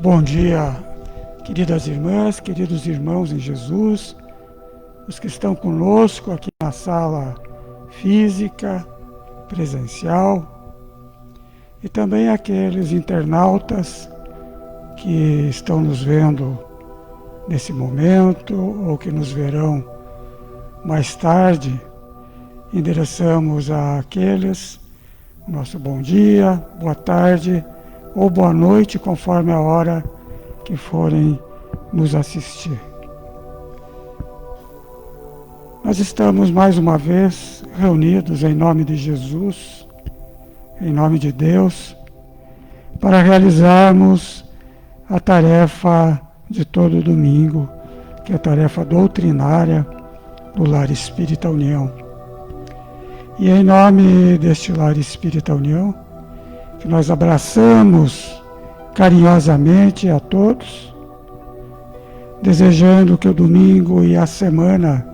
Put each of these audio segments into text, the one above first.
Bom dia, queridas irmãs, queridos irmãos em Jesus, os que estão conosco aqui na sala física, presencial, e também aqueles internautas que estão nos vendo nesse momento ou que nos verão mais tarde. Endereçamos àqueles nosso bom dia, boa tarde ou boa noite, conforme a hora que forem nos assistir. Nós estamos mais uma vez reunidos em nome de Jesus, em nome de Deus, para realizarmos a tarefa de todo domingo, que é a tarefa doutrinária do Lar Espírita União. E em nome deste Lar Espírita União, que nós abraçamos carinhosamente a todos, desejando que o domingo e a semana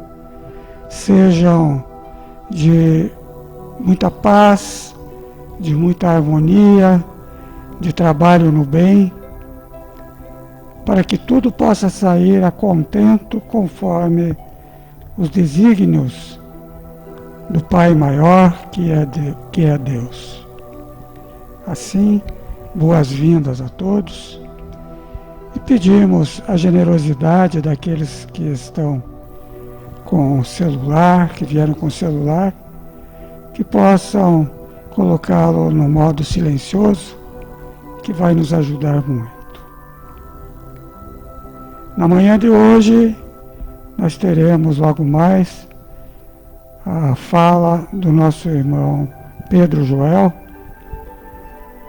sejam de muita paz, de muita harmonia, de trabalho no bem, para que tudo possa sair a contento conforme os desígnios do Pai maior, que é Deus. Assim, boas-vindas a todos e pedimos a generosidade daqueles que estão com o celular, que vieram com o celular, que possam colocá-lo no modo silencioso, que vai nos ajudar muito. Na manhã de hoje, nós teremos logo mais a fala do nosso irmão Pedro Joel,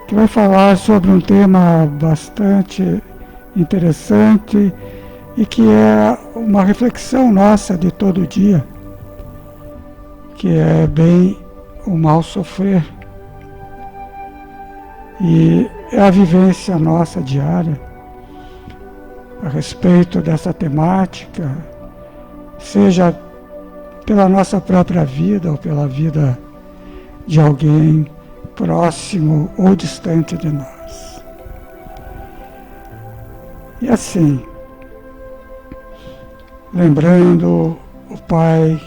que vai falar sobre um tema bastante interessante e que é uma reflexão nossa de todo dia, que é bem o mal sofrer. E é a vivência nossa diária a respeito dessa temática, seja pela nossa própria vida ou pela vida de alguém próximo ou distante de nós. E assim, lembrando o Pai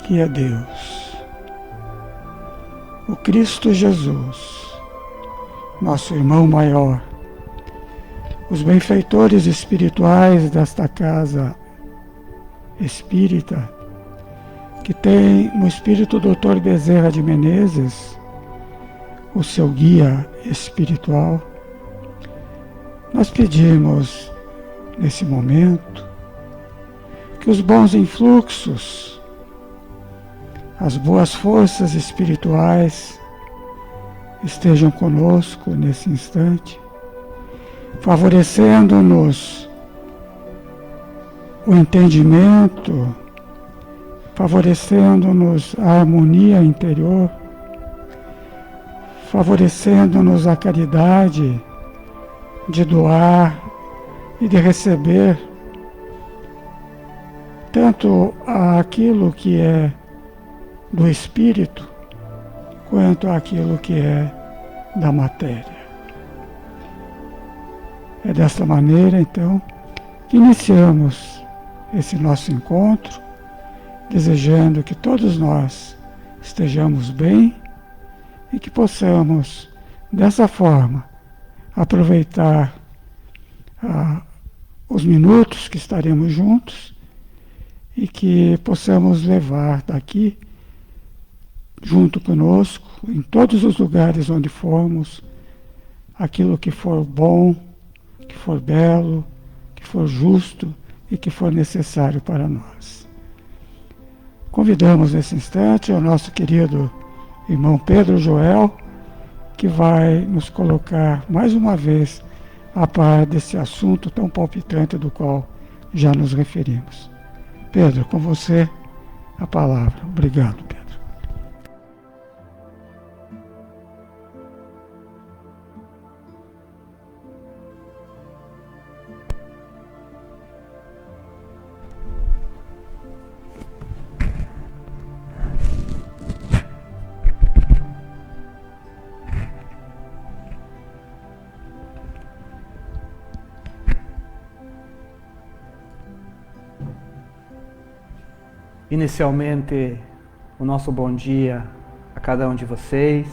que é Deus, o Cristo Jesus, nosso irmão maior, os benfeitores espirituais desta casa espírita, que tem no Espírito Dr. Bezerra de Menezes o seu guia espiritual, nós pedimos nesse momento que os bons influxos, as boas forças espirituais estejam conosco nesse instante, favorecendo-nos o entendimento, favorecendo-nos a harmonia interior, favorecendo-nos a caridade de doar e de receber tanto aquilo que é do espírito quanto aquilo que é da matéria. É desta maneira, então, que iniciamos esse nosso encontro, desejando que todos nós estejamos bem e que possamos, dessa forma, aproveitar os minutos que estaremos juntos e que possamos levar daqui, junto conosco, em todos os lugares onde formos, aquilo que for bom, que for belo, que for justo e que for necessário para nós. Convidamos nesse instante o nosso querido irmão Pedro Joel, que vai nos colocar mais uma vez a par desse assunto tão palpitante do qual já nos referimos. Pedro, com você a palavra. Obrigado, Pedro. Inicialmente, o nosso bom dia a cada um de vocês,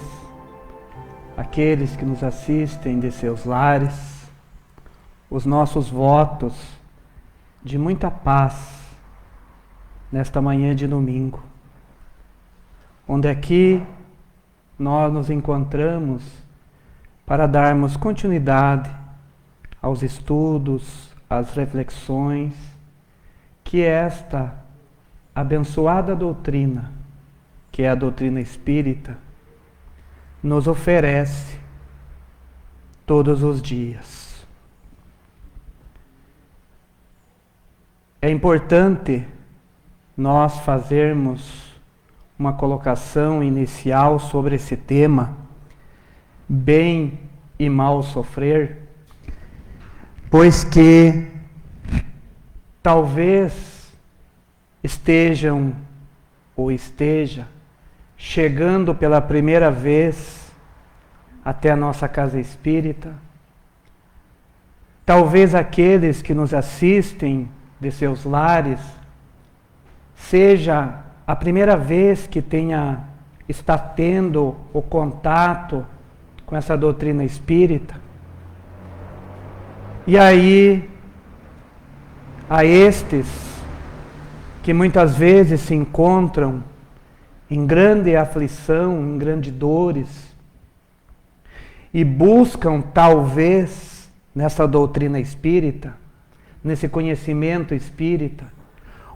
aqueles que nos assistem de seus lares, os nossos votos de muita paz nesta manhã de domingo, onde aqui nós nos encontramos para darmos continuidade aos estudos, às reflexões que esta abençoada doutrina, que é a doutrina espírita, nos oferece todos os dias. É importante nós fazermos uma colocação inicial sobre esse tema, bem e mal sofrer, pois que talvez esteja chegando pela primeira vez até a nossa casa espírita, talvez aqueles que nos assistem de seus lares, seja a primeira vez que está tendo o contato com essa doutrina espírita. E aí, a estes que muitas vezes se encontram em grande aflição, em grandes dores, e buscam talvez nessa doutrina espírita, nesse conhecimento espírita,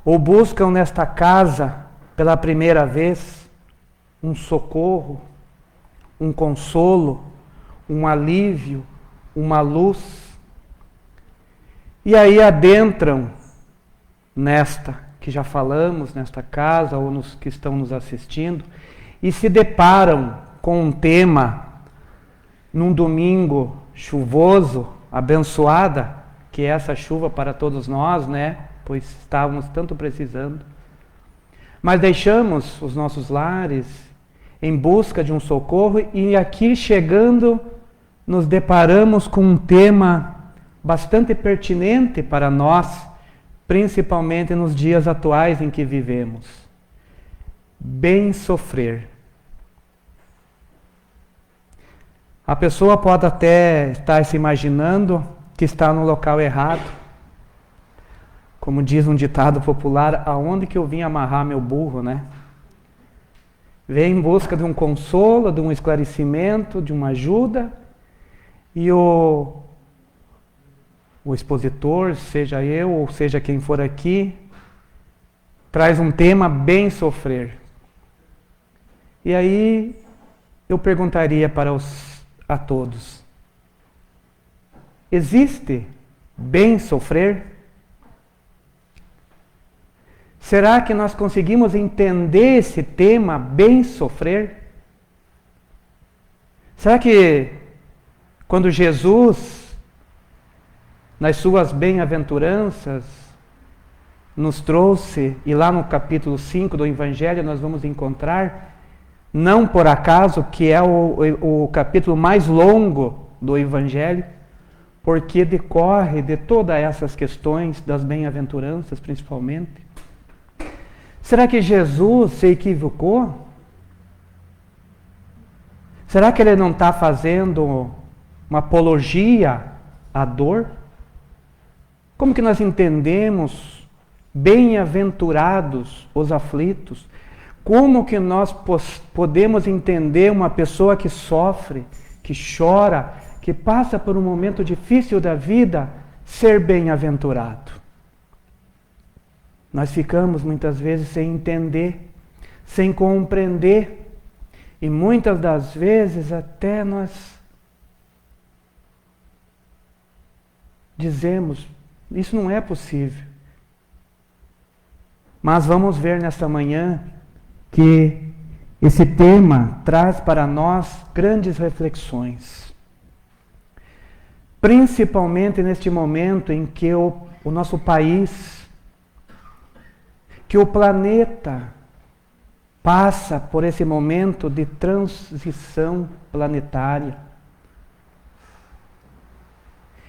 ou buscam nesta casa pela primeira vez um socorro, um consolo, um alívio, uma luz, e aí adentram nesta que já falamos, nesta casa, ou nos que estão nos assistindo, e se deparam com um tema num domingo chuvoso, abençoada, que é essa chuva para todos nós, né? Pois estávamos tanto precisando. Mas deixamos os nossos lares em busca de um socorro, e aqui chegando nos deparamos com um tema bastante pertinente para nós, principalmente nos dias atuais em que vivemos. Bem sofrer. A pessoa pode até estar se imaginando que está no local errado. Como diz um ditado popular, aonde que eu vim amarrar meu burro, né? Vem em busca de um consolo, de um esclarecimento, de uma ajuda, e o expositor, seja eu ou seja quem for aqui, traz um tema bem sofrer. E aí eu perguntaria a todos: existe bem sofrer? Será que nós conseguimos entender esse tema, bem sofrer? Será que quando Jesus, nas suas bem-aventuranças, nos trouxe, e lá no capítulo 5 do Evangelho nós vamos encontrar, não por acaso, que é o capítulo mais longo do Evangelho, porque decorre de todas essas questões das bem-aventuranças, principalmente. Será que Jesus se equivocou? Será que ele não está fazendo uma apologia à dor? Como que nós entendemos bem-aventurados os aflitos? Como que nós podemos entender uma pessoa que sofre, que chora, que passa por um momento difícil da vida, ser bem-aventurado? Nós ficamos muitas vezes sem entender, sem compreender, e muitas das vezes até nós dizemos: isso não é possível. Mas vamos ver nesta manhã que esse tema traz para nós grandes reflexões. Principalmente neste momento em que o nosso país, que o planeta passa por esse momento de transição planetária.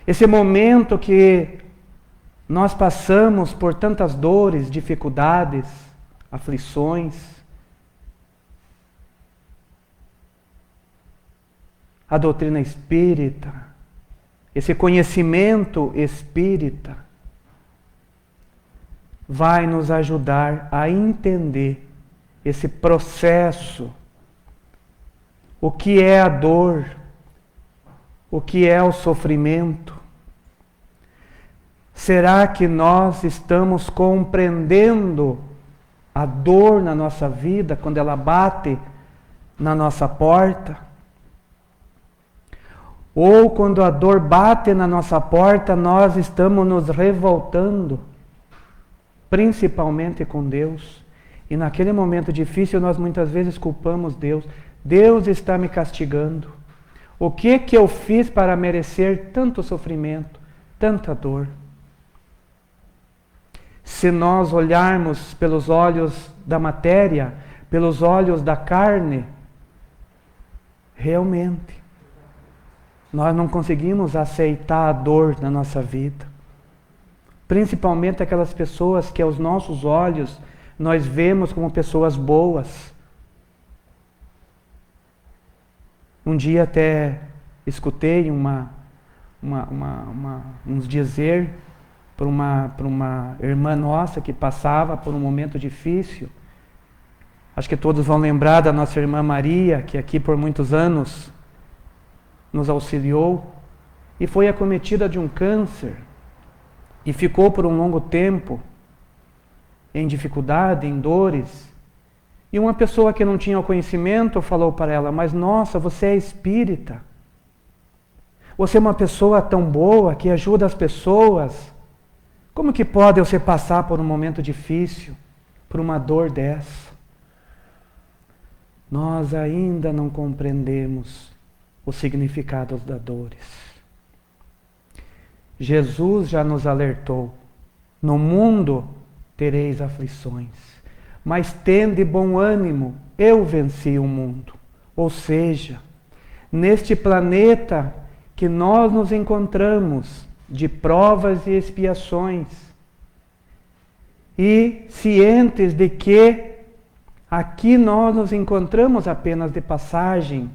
Esse momento que nós passamos por tantas dores, dificuldades, aflições. A doutrina espírita, esse conhecimento espírita, vai nos ajudar a entender esse processo, o que é a dor, o que é o sofrimento. Será que nós estamos compreendendo a dor na nossa vida quando ela bate na nossa porta? Ou quando a dor bate na nossa porta, nós estamos nos revoltando, principalmente com Deus. E naquele momento difícil nós muitas vezes culpamos Deus. Deus está me castigando. O que eu fiz para merecer tanto sofrimento, tanta dor? Se nós olharmos pelos olhos da matéria, pelos olhos da carne, realmente, nós não conseguimos aceitar a dor na nossa vida. Principalmente aquelas pessoas que aos nossos olhos nós vemos como pessoas boas. Um dia até escutei uns dizer por uma irmã nossa que passava por um momento difícil. Acho que todos vão lembrar da nossa irmã Maria, que aqui por muitos anos nos auxiliou e foi acometida de um câncer e ficou por um longo tempo em dificuldade, em dores. E uma pessoa que não tinha o conhecimento falou para ela: mas nossa, você é espírita, você é uma pessoa tão boa que ajuda as pessoas, como que pode você passar por um momento difícil, por uma dor dessa? Nós ainda não compreendemos o significado das dores. Jesus já nos alertou: no mundo tereis aflições, mas tende bom ânimo, eu venci o mundo. Ou seja, neste planeta que nós nos encontramos, de provas e expiações, e cientes de que aqui nós nos encontramos apenas de passagem,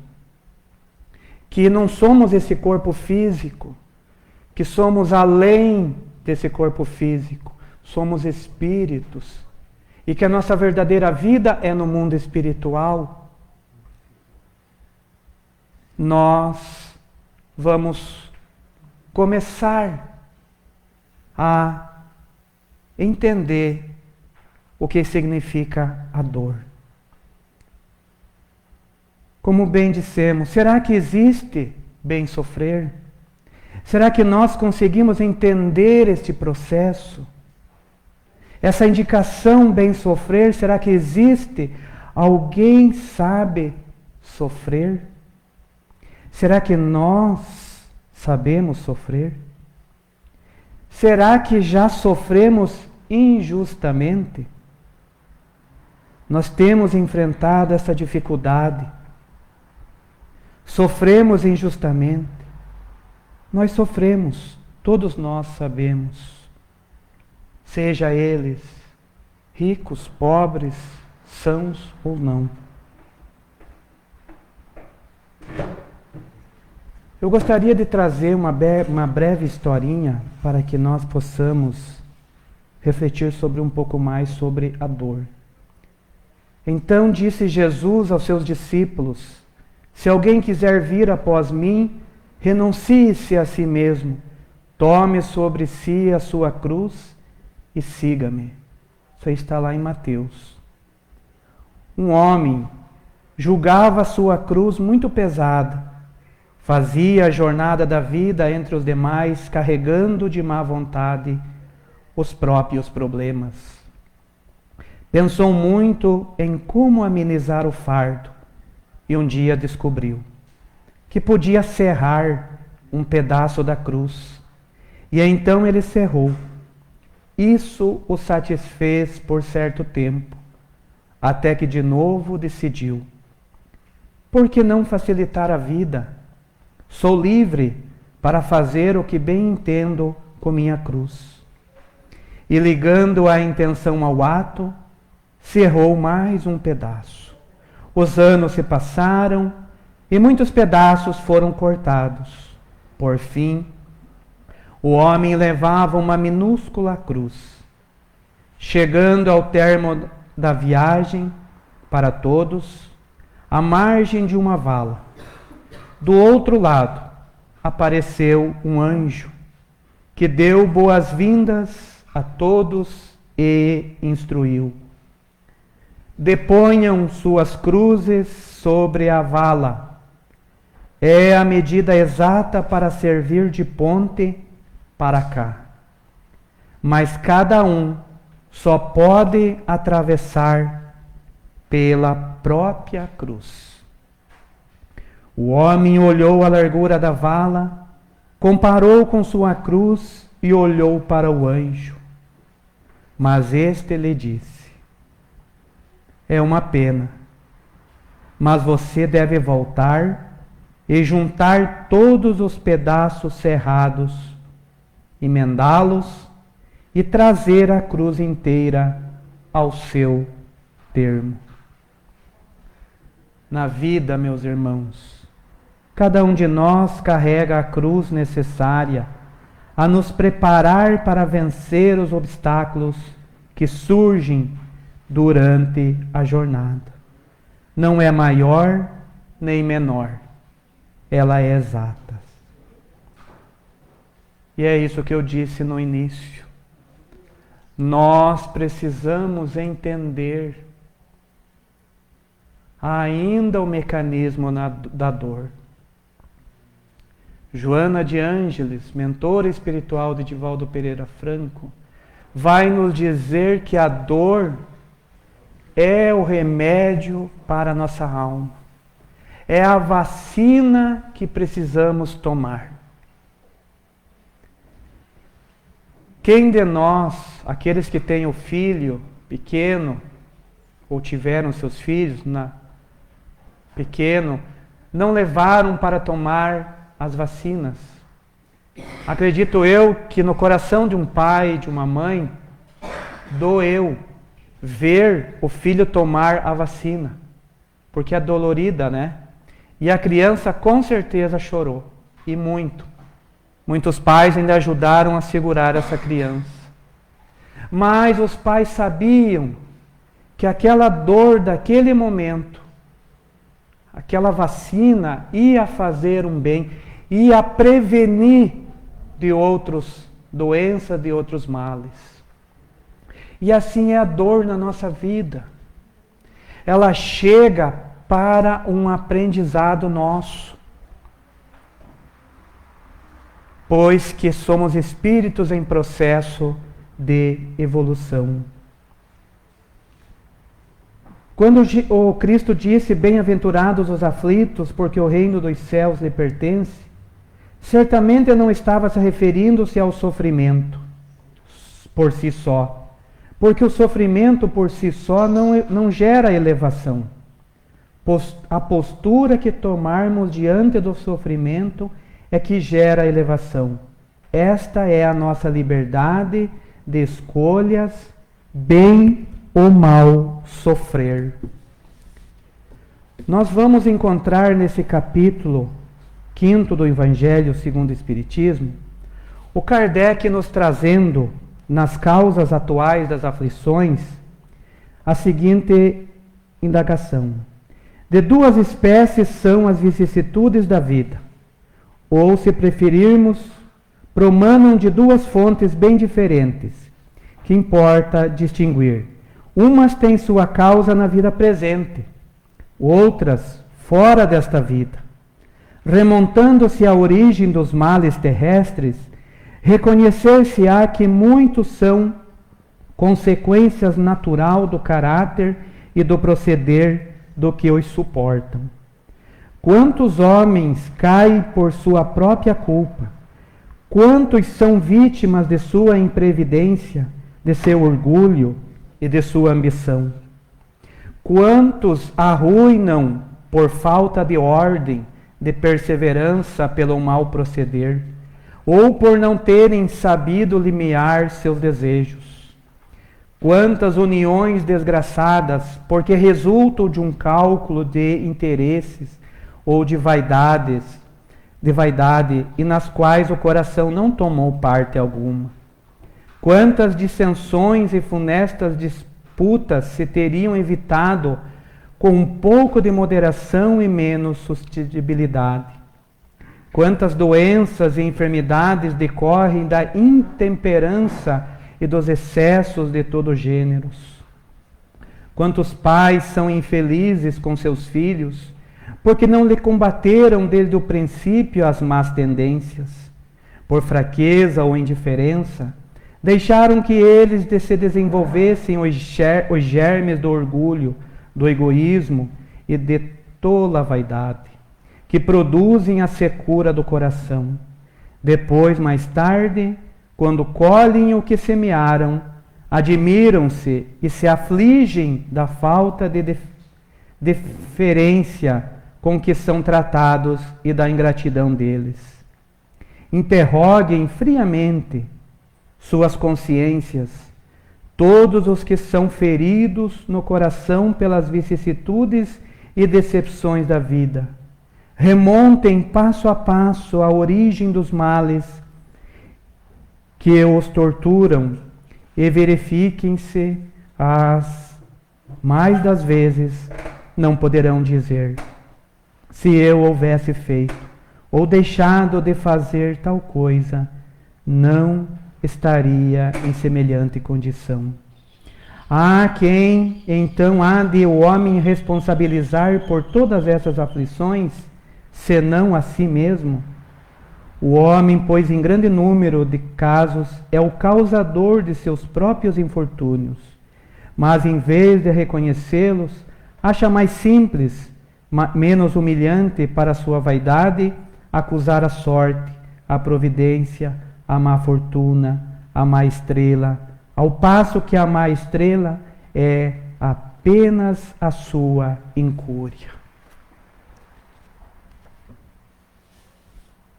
que não somos esse corpo físico, que somos além desse corpo físico, somos espíritos, e que a nossa verdadeira vida é no mundo espiritual. Nós vamos começar a entender o que significa a dor. Como bem dissemos, será que existe bem sofrer? Será que nós conseguimos entender este processo? Essa indicação bem sofrer, será que existe? Alguém sabe sofrer? Será que nós sabemos sofrer? Será que já sofremos injustamente? Nós temos enfrentado essa dificuldade. Sofremos injustamente. Nós sofremos, todos nós sabemos. Seja eles ricos, pobres, sãos ou não. Eu gostaria de trazer uma breve historinha para que nós possamos refletir sobre um pouco mais sobre a dor. Então disse Jesus aos seus discípulos: se alguém quiser vir após mim, renuncie-se a si mesmo, tome sobre si a sua cruz e siga-me. Isso está lá em Mateus. Um homem julgava a sua cruz muito pesada, fazia a jornada da vida entre os demais, carregando de má vontade os próprios problemas. Pensou muito em como amenizar o fardo e um dia descobriu que podia serrar um pedaço da cruz. E então ele serrou. Isso o satisfez por certo tempo, até que de novo decidiu: por que não facilitar a vida? Sou livre para fazer o que bem entendo com minha cruz. E ligando a intenção ao ato, se errou mais um pedaço. Os anos se passaram e muitos pedaços foram cortados. Por fim, o homem levava uma minúscula cruz. Chegando ao termo da viagem, para todos, à margem de uma vala, do outro lado, apareceu um anjo, que deu boas-vindas a todos e instruiu: deponham suas cruzes sobre a vala. É a medida exata para servir de ponte para cá. Mas cada um só pode atravessar pela própria cruz. O homem olhou a largura da vala, comparou com sua cruz e olhou para o anjo. Mas este lhe disse: é uma pena, mas você deve voltar e juntar todos os pedaços serrados, emendá-los e trazer a cruz inteira ao seu termo. Na vida, meus irmãos, cada um de nós carrega a cruz necessária a nos preparar para vencer os obstáculos que surgem durante a jornada. Não é maior nem menor, ela é exata. E é isso que eu disse no início. Nós precisamos entender ainda o mecanismo da dor. Joana de Ângeles, mentora espiritual de Divaldo Pereira Franco, vai nos dizer que a dor é o remédio para a nossa alma. É a vacina que precisamos tomar. Quem de nós, aqueles que têm o filho pequeno, ou tiveram seus filhos pequeno, não levaram para tomar as vacinas? Acredito eu que no coração de um pai, de uma mãe, doeu ver o filho tomar a vacina, porque é dolorida, né? E a criança com certeza chorou, e muito. Muitos pais ainda ajudaram a segurar essa criança. Mas os pais sabiam que aquela dor daquele momento, aquela vacina ia fazer um bem, ia prevenir de outras doenças, de outros males. E assim é a dor na nossa vida. Ela chega para um aprendizado nosso. Pois que somos espíritos em processo de evolução. Quando o Cristo disse: bem-aventurados os aflitos, porque o reino dos céus lhe pertence, certamente não estava se referindo-se ao sofrimento por si só, porque o sofrimento por si só não gera elevação. A postura que tomarmos diante do sofrimento é que gera elevação. Esta é a nossa liberdade de escolhas, bem ou mal sofrer. Nós vamos encontrar nesse capítulo 5º do Evangelho segundo o Espiritismo, o Kardec nos trazendo, nas causas atuais das aflições, a seguinte indagação: de duas espécies são as vicissitudes da vida, ou, se preferirmos, promanam de duas fontes bem diferentes, que importa distinguir. Umas têm sua causa na vida presente, outras fora desta vida. Remontando-se à origem dos males terrestres, reconhecer-se-á que muitos são consequências natural do caráter e do proceder do que os suportam. Quantos homens caem por sua própria culpa? Quantos são vítimas de sua imprevidência, de seu orgulho e de sua ambição? Quantos arruinam por falta de ordem, de perseverança pelo mau proceder, ou por não terem sabido limiar seus desejos? Quantas uniões desgraçadas, porque resultam de um cálculo de interesses ou de vaidade, e nas quais o coração não tomou parte alguma. Quantas dissensões e funestas disputas se teriam evitado com um pouco de moderação e menos suscetibilidade. Quantas doenças e enfermidades decorrem da intemperança e dos excessos de todo gênero. Quantos pais são infelizes com seus filhos, porque não lhe combateram desde o princípio as más tendências. Por fraqueza ou indiferença, deixaram que eles se desenvolvessem os germes do orgulho, do egoísmo e de tola vaidade, que produzem a secura do coração. Depois, mais tarde, quando colhem o que semearam, admiram-se e se afligem da falta de deferência com que são tratados e da ingratidão deles. Interroguem friamente suas consciências, todos os que são feridos no coração pelas vicissitudes e decepções da vida. Remontem passo a passo a origem dos males que os torturam e verifiquem-se as mais das vezes não poderão dizer: se eu houvesse feito ou deixado de fazer tal coisa, não estaria em semelhante condição. Há quem então há de o homem responsabilizar por todas essas aflições, senão a si mesmo? O homem, pois, em grande número de casos, é o causador de seus próprios infortúnios, mas em vez de reconhecê-los, acha mais simples, menos humilhante para a sua vaidade, acusar a sorte, a providência, a má fortuna, a má estrela, ao passo que a má estrela é apenas a sua incúria.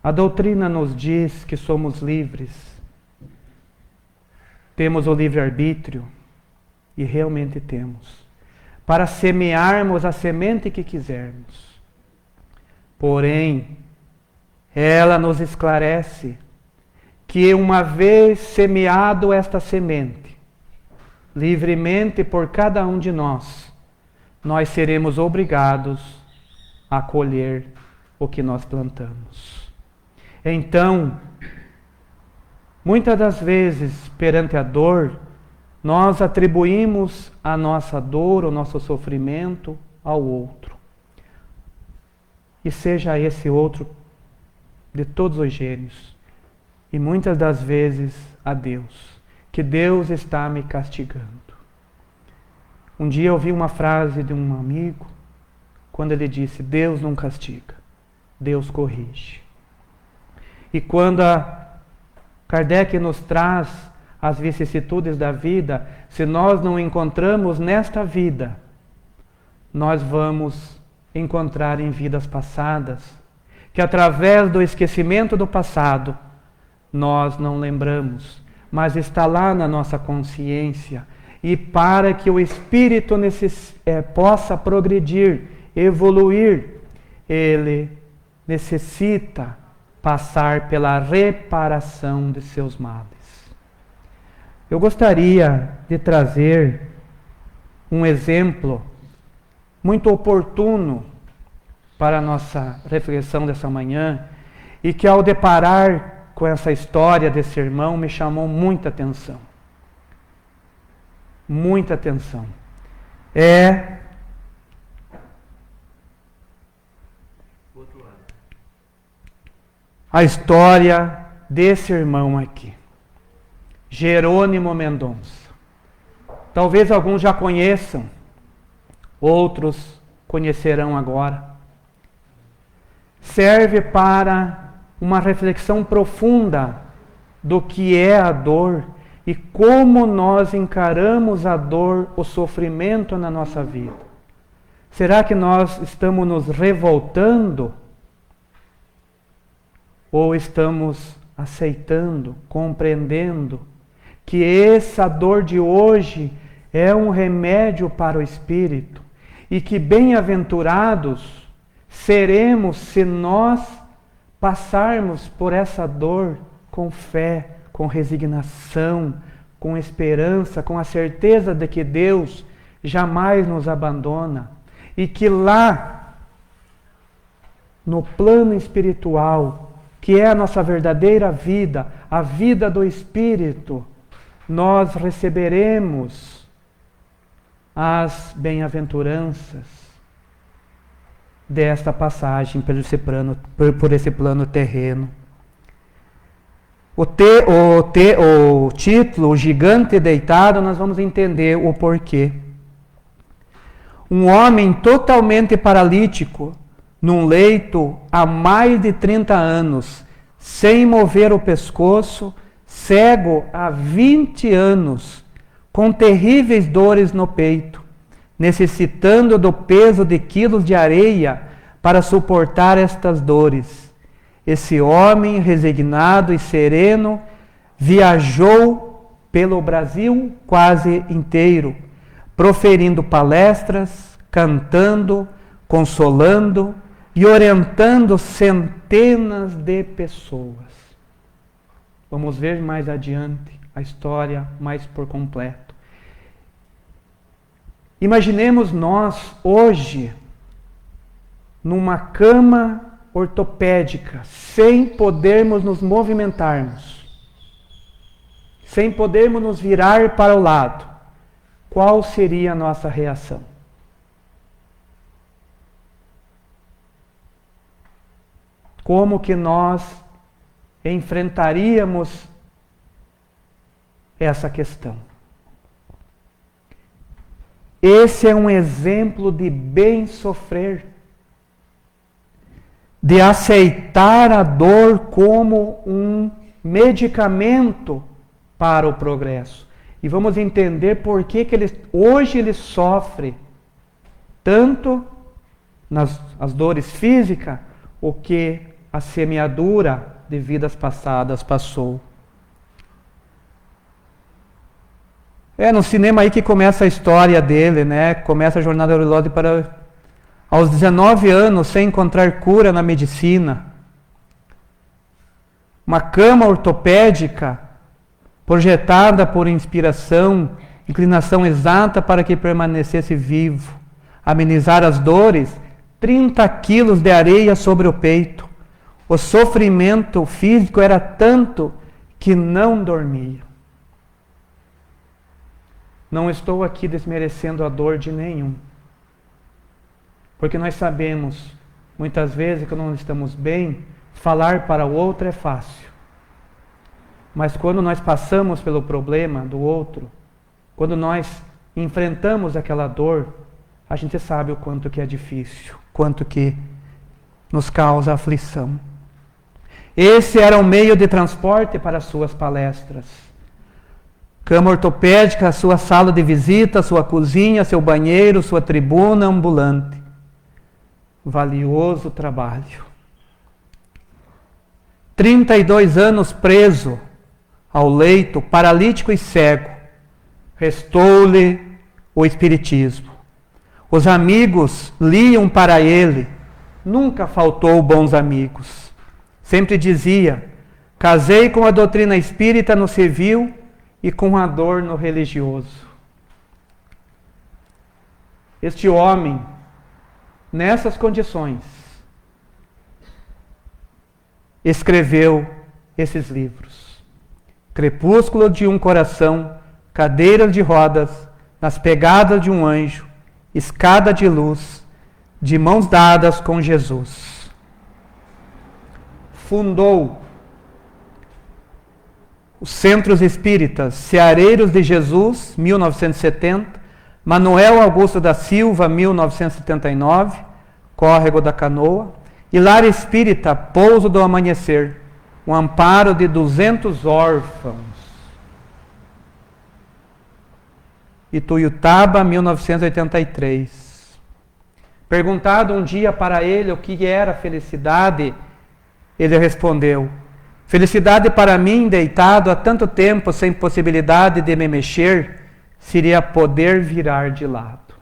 A doutrina nos diz que somos livres, temos o livre-arbítrio, e realmente temos, para semearmos a semente que quisermos. Porém, ela nos esclarece que uma vez semeado esta semente, livremente por cada um de nós seremos obrigados a colher o que nós plantamos. Então, muitas das vezes, perante a dor, nós atribuímos a nossa dor, o nosso sofrimento ao outro. E seja esse outro de todos os gênios. E muitas das vezes a Deus, que Deus está me castigando. Um dia eu ouvi uma frase de um amigo, quando ele disse: Deus não castiga, Deus corrige. E quando Kardec nos traz as vicissitudes da vida, se nós não encontramos nesta vida, nós vamos encontrar em vidas passadas, que através do esquecimento do passado, nós não lembramos, mas está lá na nossa consciência. E para que o espírito possa progredir, evoluir, ele necessita passar pela reparação de seus males. Eu gostaria de trazer um exemplo muito oportuno para a nossa reflexão dessa manhã, e que ao deparar com essa história desse irmão me chamou muita atenção. Muita atenção. É a história desse irmão aqui, Jerônimo Mendonça. Talvez alguns já conheçam, outros conhecerão agora. Serve para uma reflexão profunda do que é a dor e como nós encaramos a dor, o sofrimento na nossa vida. Será que nós estamos nos revoltando? Ou estamos aceitando, compreendendo que essa dor de hoje é um remédio para o espírito e que bem-aventurados seremos se nós passarmos por essa dor com fé, com resignação, com esperança, com a certeza de que Deus jamais nos abandona e que lá, no plano espiritual, que é a nossa verdadeira vida, a vida do Espírito, nós receberemos as bem-aventuranças desta passagem por esse plano terreno. O título, O Gigante Deitado, nós vamos entender o porquê. Um homem totalmente paralítico, num leito há mais de 30 anos, sem mover o pescoço, cego há 20 anos, com terríveis dores no peito, necessitando do peso de quilos de areia para suportar estas dores. Esse homem, resignado e sereno, viajou pelo Brasil quase inteiro, proferindo palestras, cantando, consolando e orientando centenas de pessoas. Vamos ver mais adiante a história mais por completo. Imaginemos nós hoje numa cama ortopédica, sem podermos nos movimentarmos, sem podermos nos virar para o lado. Qual seria a nossa reação? Como que nós enfrentaríamos essa questão? Esse é um exemplo de bem sofrer, de aceitar a dor como um medicamento para o progresso. E vamos entender por que hoje ele sofre tanto as dores físicas, o que a semeadura de vidas passadas passou. É no cinema aí que começa a história dele, né? Começa a jornada do Lodi para aos 19 anos, sem encontrar cura na medicina. Uma cama ortopédica projetada por inspiração, inclinação exata para que permanecesse vivo. Amenizar as dores, 30 quilos de areia sobre o peito. O sofrimento físico era tanto que não dormia. Não estou aqui desmerecendo a dor de nenhum. Porque nós sabemos, muitas vezes, que quando não estamos bem, falar para o outro é fácil. Mas quando nós passamos pelo problema do outro, quando nós enfrentamos aquela dor, a gente sabe o quanto que é difícil, quanto que nos causa aflição. Esse era o meio de transporte para as suas palestras. Cama ortopédica, sua sala de visita, sua cozinha, seu banheiro, sua tribuna ambulante. Valioso trabalho. 32 anos preso ao leito, paralítico e cego. Restou-lhe o espiritismo. Os amigos liam para ele. Nunca faltou bons amigos. Sempre dizia: casei com a doutrina espírita no civil e com a dor no religioso. Este homem, nessas condições, escreveu esses livros. Crepúsculo de um coração, Cadeira de rodas, Nas pegadas de um anjo, Escada de luz, De mãos dadas com Jesus. Fundou os Centros Espíritas Ceareiros de Jesus, 1970, Manuel Augusto da Silva, 1979, Córrego da Canoa, e Lar Espírita Pouso do Amanhecer, um amparo de 200 órfãos. Ituiutaba, 1983. Perguntado um dia para ele o que era felicidade, ele respondeu: Felicidade para mim, deitado há tanto tempo sem possibilidade de me mexer, seria poder virar de lado.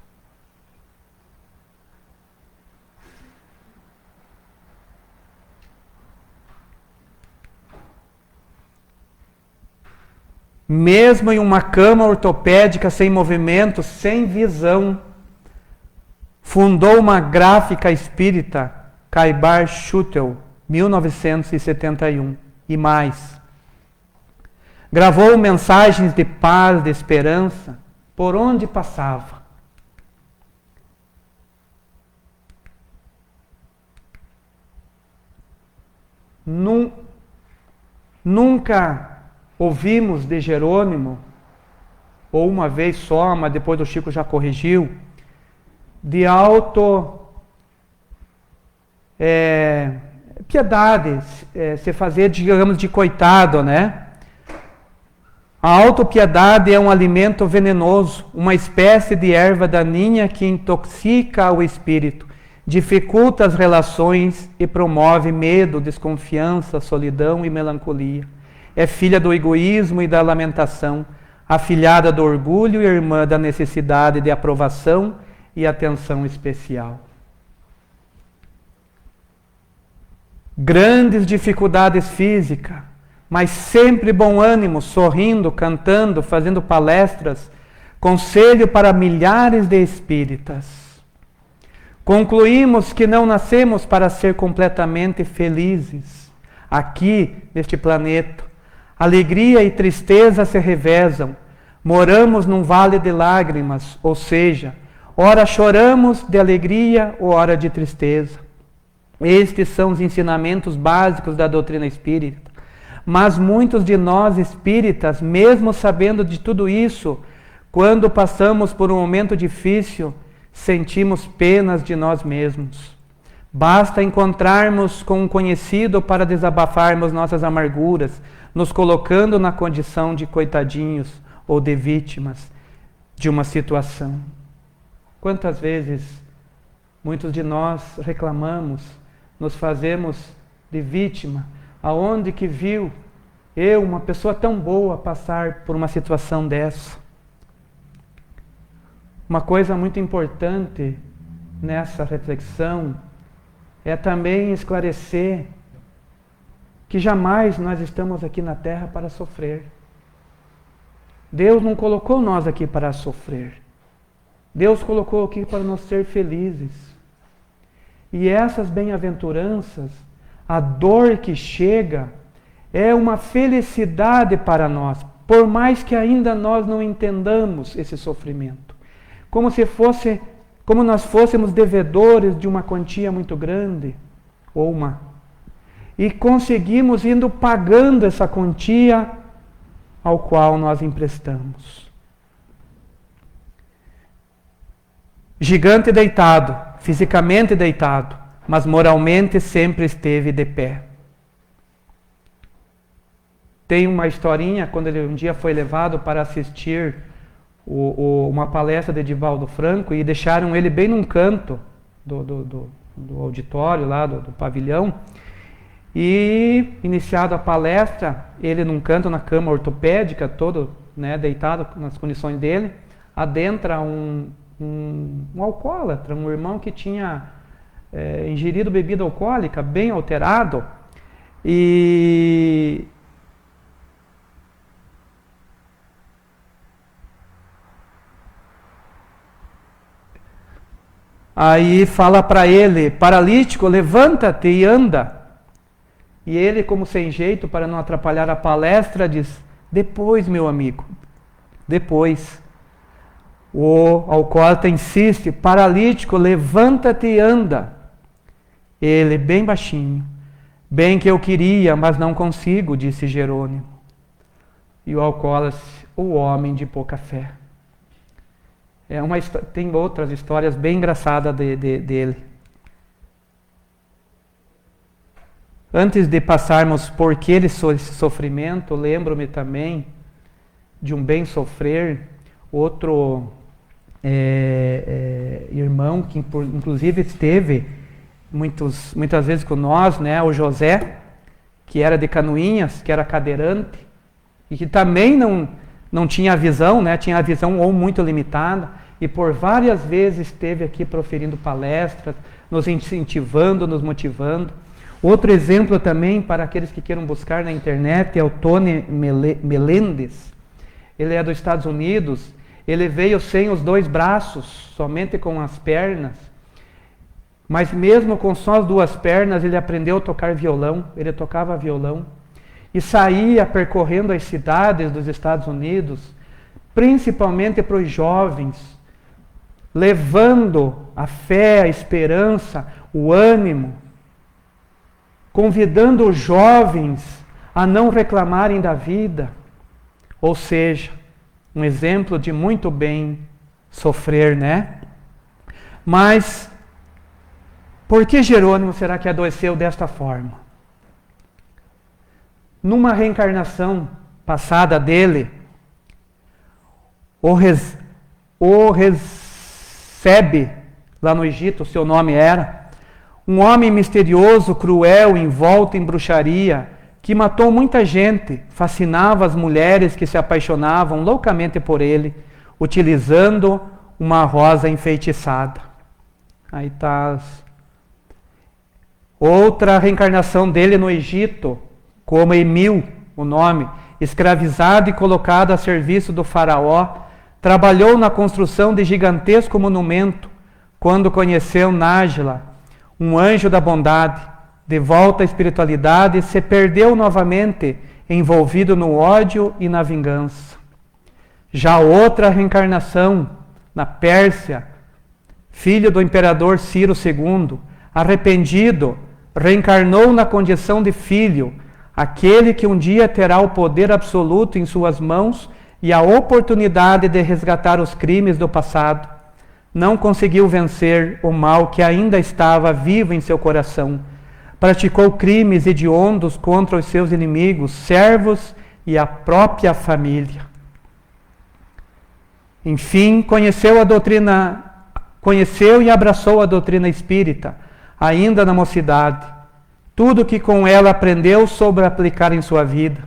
Mesmo em uma cama ortopédica sem movimento, sem visão, fundou uma gráfica espírita, Caibar Schutel, 1971, e mais. Gravou mensagens de paz, de esperança, por onde passava. Nunca ouvimos de Jerônimo, ou uma vez só, mas depois o Chico já corrigiu, de piedade, se fazer, digamos, de coitado, né? A autopiedade é um alimento venenoso, uma espécie de erva daninha que intoxica o espírito, dificulta as relações e promove medo, desconfiança, solidão e melancolia. É filha do egoísmo e da lamentação, afilhada do orgulho e irmã da necessidade de aprovação e atenção especial. Grandes dificuldades físicas, mas sempre bom ânimo, sorrindo, cantando, fazendo palestras, conselho para milhares de espíritas. Concluímos que não nascemos para ser completamente felizes. Aqui, neste planeta, alegria e tristeza se revezam. Moramos num vale de lágrimas, ou seja, ora choramos de alegria ou ora de tristeza. Estes são os ensinamentos básicos da doutrina espírita. Mas muitos de nós espíritas, mesmo sabendo de tudo isso, quando passamos por um momento difícil, sentimos penas de nós mesmos. Basta encontrarmos com um conhecido para desabafarmos nossas amarguras, nos colocando na condição de coitadinhos ou de vítimas de uma situação. Quantas vezes muitos de nós reclamamos, nos fazemos de vítima, aonde que viu eu, uma pessoa tão boa, passar por uma situação dessa? Uma coisa muito importante nessa reflexão é também esclarecer que jamais nós estamos aqui na Terra para sofrer. Deus não colocou nós aqui para sofrer. Deus colocou aqui para nós ser felizes. E essas bem-aventuranças, a dor que chega, é uma felicidade para nós, por mais que ainda nós não entendamos esse sofrimento. Como nós fôssemos devedores de uma quantia muito grande, e conseguimos indo pagando essa quantia ao qual nós emprestamos. Gigante deitado, fisicamente deitado, mas moralmente sempre esteve de pé. Tem uma historinha, quando ele um dia foi levado para assistir uma palestra de Divaldo Franco, e deixaram ele bem num canto do auditório, lá do pavilhão, e iniciado a palestra, ele num canto na cama ortopédica, todo, né, deitado nas condições dele, adentra um alcoólatra, um irmão que tinha ingerido bebida alcoólica, bem alterado, e aí fala para ele: paralítico, levanta-te e anda. E ele, como sem jeito, para não atrapalhar a palestra, diz: depois, meu amigo, depois. O alcoólatra insiste: paralítico, levanta-te e anda. Ele, bem baixinho: bem que eu queria, mas não consigo, disse Jerônimo. E o alcoólatra: o homem de pouca fé. Tem outras histórias bem engraçadas dele. Antes de passarmos por aquele sofrimento, lembro-me também de um bem sofrer, outro irmão que inclusive esteve muitas vezes com nós, né, o José, que era de Canoinhas, que era cadeirante, e que também não tinha visão, né? Tinha a visão ou muito limitada, e por várias vezes esteve aqui proferindo palestras, nos incentivando, nos motivando. Outro exemplo também, para aqueles que queiram buscar na internet, é o Tony Melendez. Ele é dos Estados Unidos. Ele veio sem os 2 braços, somente com as pernas. Mas mesmo com só as 2 pernas, ele aprendeu a tocar violão. Ele tocava violão. E saía percorrendo as cidades dos Estados Unidos, principalmente para os jovens, levando a fé, a esperança, o ânimo, convidando os jovens a não reclamarem da vida. Ou seja, um exemplo de muito bem sofrer, né? Mas, por que Jerônimo será que adoeceu desta forma? Numa reencarnação passada dele, o Recebe, lá no Egito, seu nome era, um homem misterioso, cruel, envolto em bruxaria, que matou muita gente, fascinava as mulheres que se apaixonavam loucamente por ele, utilizando uma rosa enfeitiçada. Aí está outra reencarnação dele no Egito, como Emil, o nome, escravizado e colocado a serviço do faraó, trabalhou na construção de gigantesco monumento, quando conheceu Nájila, um anjo da bondade, de volta à espiritualidade, se perdeu novamente, envolvido no ódio e na vingança. Já outra reencarnação, na Pérsia, filho do imperador Ciro II, arrependido, reencarnou na condição de filho, aquele que um dia terá o poder absoluto em suas mãos e a oportunidade de resgatar os crimes do passado. Não conseguiu vencer o mal que ainda estava vivo em seu coração. Praticou crimes hediondos contra os seus inimigos, servos e a própria família. Enfim, conheceu e abraçou a doutrina espírita, ainda na mocidade. Tudo que com ela aprendeu soube aplicar em sua vida.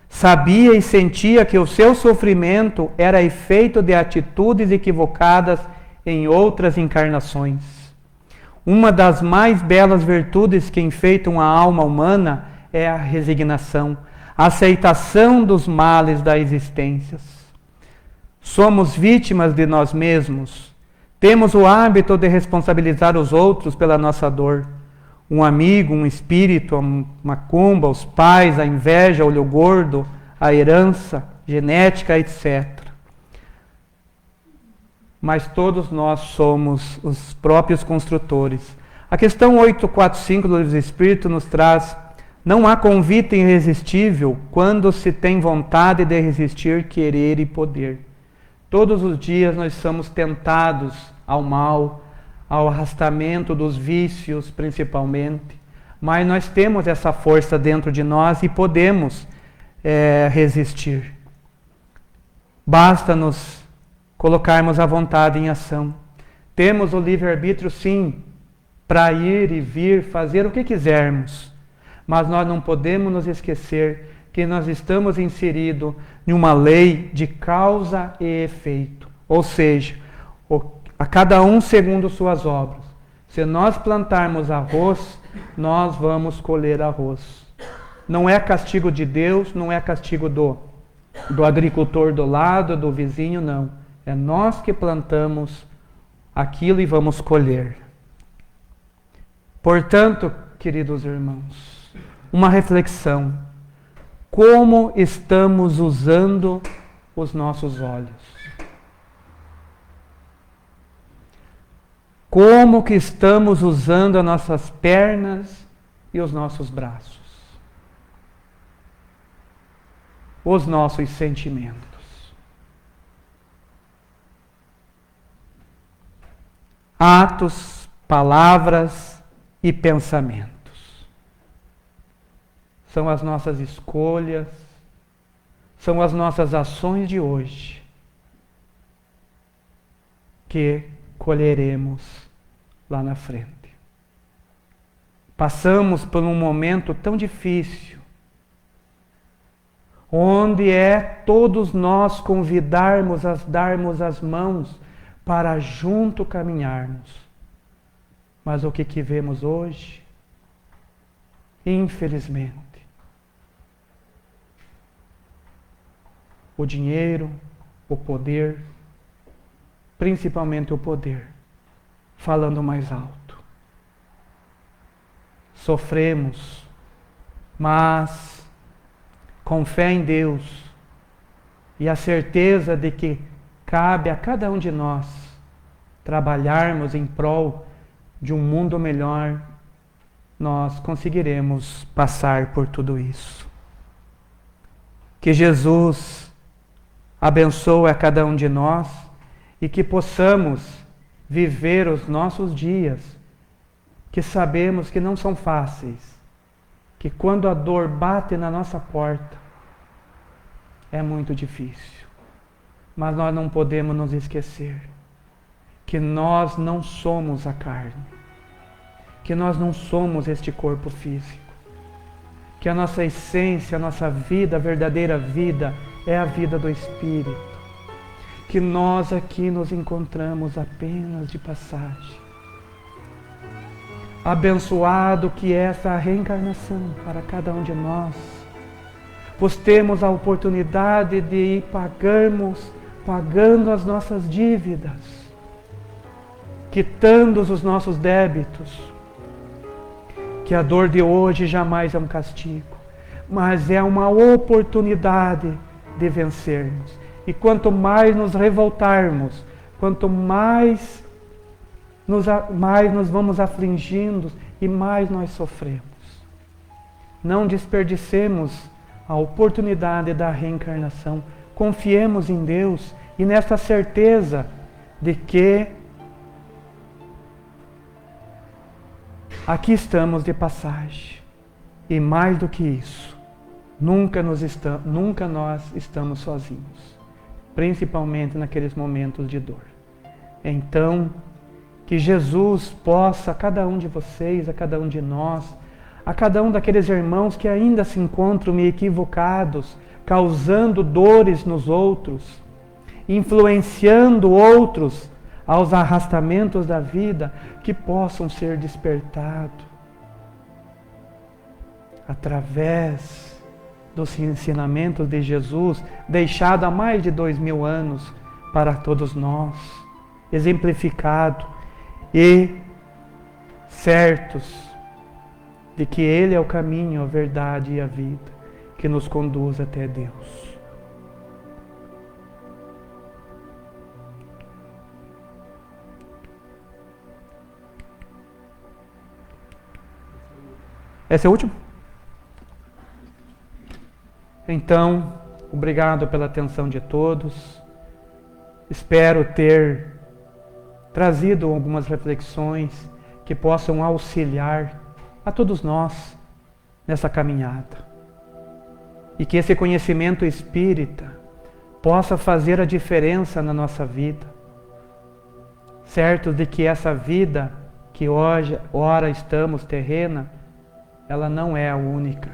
Sabia e sentia que o seu sofrimento era efeito de atitudes equivocadas em outras encarnações. Uma das mais belas virtudes que enfeitam a alma humana é a resignação, a aceitação dos males da existência. Somos vítimas de nós mesmos. Temos o hábito de responsabilizar os outros pela nossa dor. Um amigo, um espírito, a macumba, os pais, a inveja, o olho gordo, a herança, genética, etc. Mas todos nós somos os próprios construtores. A questão 845 do Livro dos Espíritos nos traz: não há convite irresistível quando se tem vontade de resistir, querer e poder. Todos os dias nós somos tentados ao mal, ao arrastamento dos vícios principalmente, mas nós temos essa força dentro de nós e podemos resistir. Basta nos colocarmos a vontade em ação. Temos o livre-arbítrio, sim, para ir e vir, fazer o que quisermos, mas nós não podemos nos esquecer que nós estamos inseridos em uma lei de causa e efeito, ou seja, a cada um segundo suas obras. Se nós plantarmos arroz, nós vamos colher arroz. Não é castigo de Deus, não é castigo do agricultor do lado, do vizinho, não. É nós que plantamos aquilo e vamos colher. Portanto, queridos irmãos, uma reflexão. Como estamos usando os nossos olhos? Como que estamos usando as nossas pernas e os nossos braços? Os nossos sentimentos. Atos, palavras e pensamentos. São as nossas escolhas, são as nossas ações de hoje que colheremos lá na frente. Passamos por um momento tão difícil onde é todos nós convidarmos a darmos as mãos para junto caminharmos. Mas o que vemos hoje? Infelizmente, o dinheiro, o poder, principalmente o poder, falando mais alto. Sofremos, mas com fé em Deus e a certeza de que cabe a cada um de nós trabalharmos em prol de um mundo melhor, nós conseguiremos passar por tudo isso. Que Jesus abençoe a cada um de nós e que possamos viver os nossos dias, que sabemos que não são fáceis, que quando a dor bate na nossa porta, é muito difícil. Mas nós não podemos nos esquecer que nós não somos a carne, que nós não somos este corpo físico, que a nossa essência, a nossa vida, a verdadeira vida, é a vida do Espírito, que nós aqui nos encontramos apenas de passagem. Abençoado que é essa reencarnação para cada um de nós, pois temos a oportunidade de ir pagando as nossas dívidas, quitando os nossos débitos, que a dor de hoje jamais é um castigo, mas é uma oportunidade de vencermos. E quanto mais nos revoltarmos, quanto mais nos vamos afligindo e mais nós sofremos. Não desperdicemos a oportunidade da reencarnação. Confiemos em Deus e nessa certeza de que aqui estamos de passagem. E mais do que isso, nunca nós estamos sozinhos, principalmente naqueles momentos de dor. Então, que Jesus possa, a cada um de vocês, a cada um de nós, a cada um daqueles irmãos que ainda se encontram meio equivocados, causando dores nos outros, influenciando outros aos arrastamentos da vida, que possam ser despertados através dos ensinamentos de Jesus, deixado há mais de 2000 anos para todos nós, exemplificado e certos de que Ele é o caminho, a verdade e a vida que nos conduz até Deus. Esse é o último? Então, obrigado pela atenção de todos. Espero ter trazido algumas reflexões que possam auxiliar a todos nós nessa caminhada. E que esse conhecimento espírita possa fazer a diferença na nossa vida. Certo de que essa vida que hoje, ora estamos terrena, ela não é a única.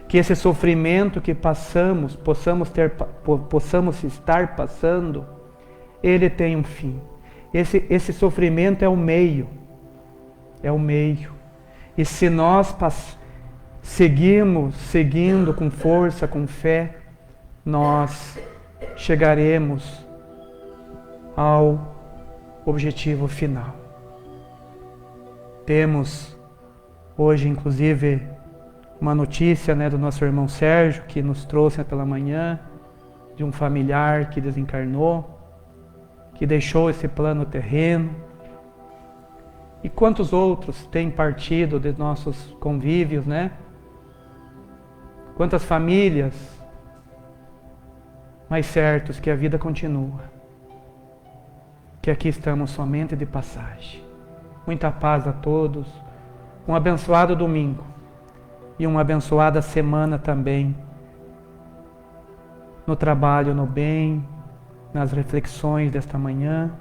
Que esse sofrimento que possamos estar passando, ele tem um fim. Esse sofrimento é o meio. É o meio. E se nós seguindo com força, com fé, nós chegaremos ao objetivo final. Temos hoje, inclusive, uma notícia, do nosso irmão Sérgio, que nos trouxe pela manhã, de um familiar que desencarnou, que deixou esse plano terreno. E quantos outros têm partido de nossos convívios, Quantas famílias, mas certos que a vida continua, que aqui estamos somente de passagem. Muita paz a todos, um abençoado domingo e uma abençoada semana também, no trabalho, no bem, nas reflexões desta manhã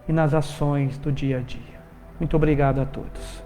e nas ações do dia a dia. Muito obrigado a todos.